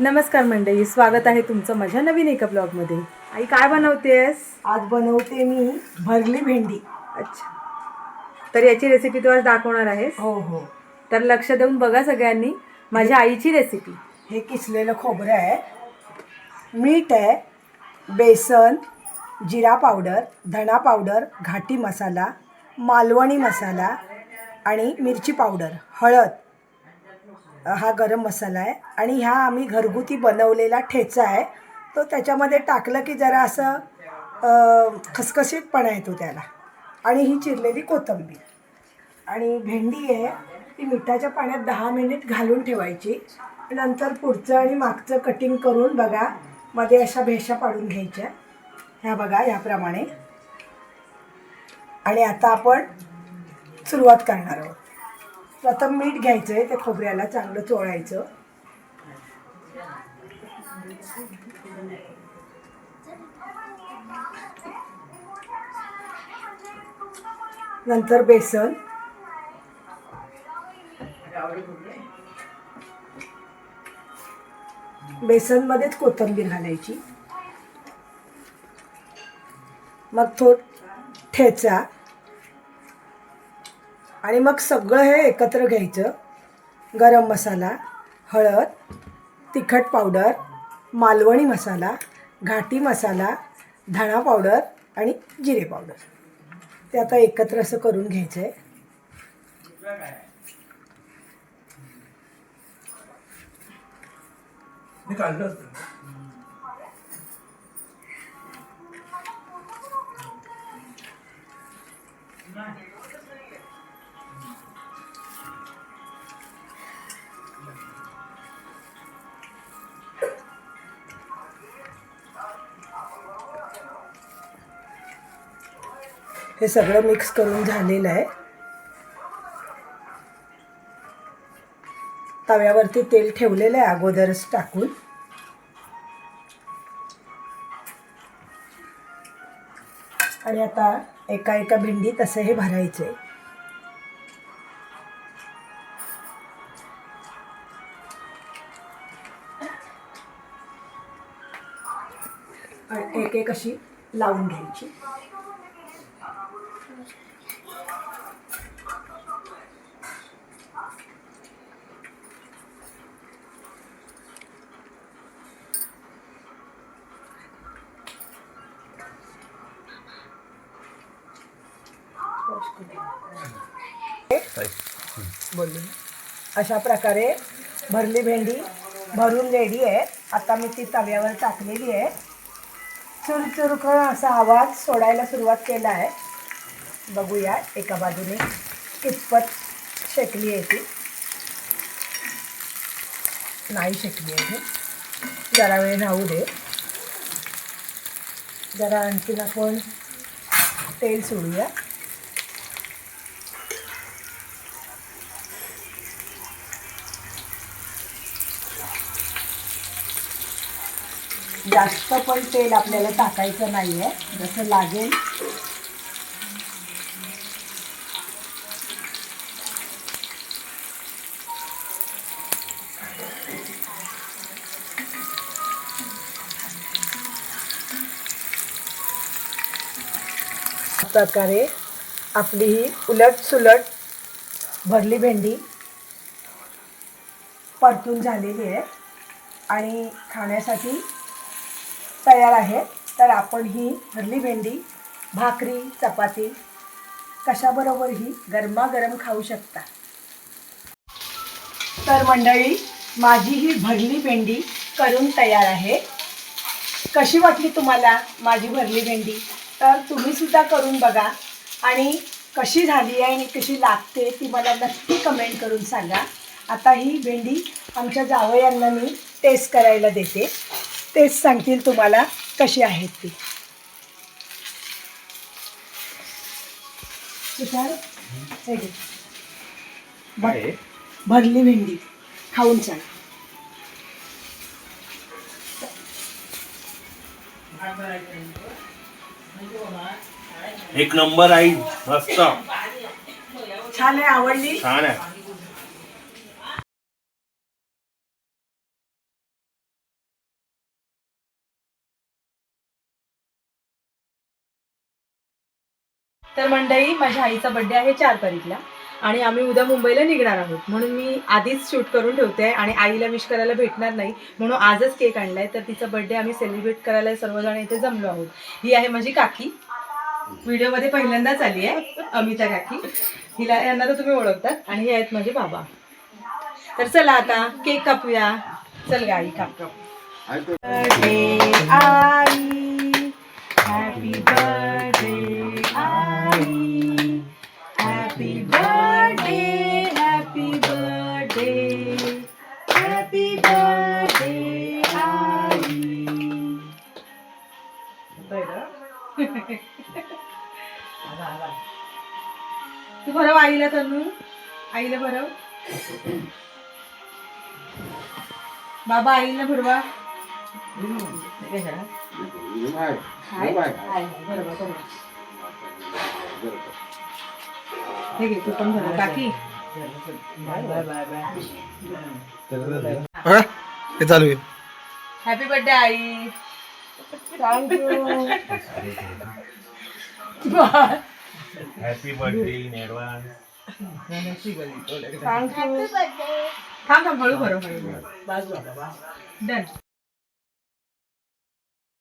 नमस्कार मंडळी, स्वागत आहे तुमचं माझ्या नवीन एका ब्लॉगमध्ये. आई काय बनवतेस? आज बनवते मी भरली भेंडी. अच्छा, तर याची रेसिपी तू आज दाखवणार आहेस? हो हो. तर लक्ष देऊन बघा सगळ्यांनी, माझ्या आईची रेसिपी. हे किसलेलं खोबरं आहे, मीठ आहे, बेसन, जिरा पावडर, धणा पावडर, घाटी मसाला, मालवणी मसाला आणि मिरची पावडर, हळद, हा गरम मसाला आहे आणि ह्या आम्ही घरगुती बनवलेला ठेचा आहे. तो त्याच्यामध्ये टाकलं की जरा असं खसखशीतपणा येतो त्याला. आणि ही चिरलेली कोथिंबीर आणि भेंडी आहे ती मिठाच्या पाण्यात 10 मिनिट घालून ठेवायची. नंतर पुढचं आणि मागचं कटिंग करून बघा, मध्ये अशा भेशा पाडून घ्यायच्या, ह्या बघा ह्याप्रमाणे. आणि आता आपण सुरुवात करणार आहोत. प्रथम मीठ घ्यायचं आहे, ते खोबऱ्याला चांगलं चोळायचं. नंतर बेसन, बेसनमध्येच कोथिंबीर घालायची. मग ठेचा आणि मग सगळं हे एकत्र घ्यायचं. गरम मसाला, हळद, तिखट पावडर, मालवणी मसाला, घाटी मसाला, धणा पावडर आणि जिरे पावडर, ते आता एकत्र असं करून घ्यायचं आहे. हे सगळं मिक्स करून झालेलं आहे. तव्यावरती तेल ठेवलेलं आहे अगोदरच टाकून. आणि आता एका एका भेंडीत असं हे भरायचे. एक एक अशी लावून घ्यायची. अशा प्रकारे भरली भेंडी भरून रेडी आहे. आता मी ती तव्यावर टाकलेली आहे. चुरचुरकण असा आवाज सोडायला सुरुवात केला आहे. बघूया एका बाजूने कितपत शेकली आहे ती. नाही शेकली आहे, जरा वेळ राहू दे. जरा आणखीन आपण तेल सोडूया. जास्त पण तेल आपल्याला टाकायचं नाही आहे, जसं लागेल प्रकारे आपली ही उलट सुलट भरली भेंडी परतून झालेली आहे आणि खाण्यासाठी तयार आहे. तर आपण ही भरली भेंडी भाकरी, चपाती कशाबरोबरही गरमागरम खाऊ शकता. तर मंडळी, माझी ही भरली भेंडी करून तयार आहे. कशी वाटली तुम्हाला माझी भरली भेंडी? तर तुम्हीसुद्धा करून बघा आणि कशी झाली आहे आणि कशी लागते ती मला नक्की कमेंट करून सांगा. आता ही भेंडी आमच्या जावयांना मी टेस्ट करायला देते. तेच सांगतील तुम्हाला कशी आहेत ती. भरली भेंडी खाऊन सांग. एक नंबर आई, मस्त छान आहे. आवडली? छान आहे. तर मंडळी, माझ्या आईचा बड्डे आहे 4 तारीखला आणि आम्ही उद्या मुंबईला निघणार आहोत, म्हणून मी आधीच शूट करून ठेवते आहे आणि आईला विश करायला भेटणार नाही म्हणून आजच केक आणलाय. तर तिचा बड्डे आम्ही सेलिब्रेट करायला सर्वजण इथे जमलो आहोत. ही आहे माझी काकी, व्हिडिओमध्ये पहिल्यांदाच आली आहे, अमिता काकी. यांना तर तुम्ही ओळखतात. आणि हे आहेत माझे बाबा. तर चला आता केक कापूया. चल गा आई, काप. बर्थडे आई, हॅपी बर्थडे आई, happy birthday, happy birthday, happy birthday आई. तू भरव आईला, तनू आईला भरव. बाबा आईला भरवा. हे घे, तू पण भरव काकी. हे चालू आहे. Happy birthday I. Thank you. Happy birthday in advance. Thank you. थांब थांब, हळू भरव. डन.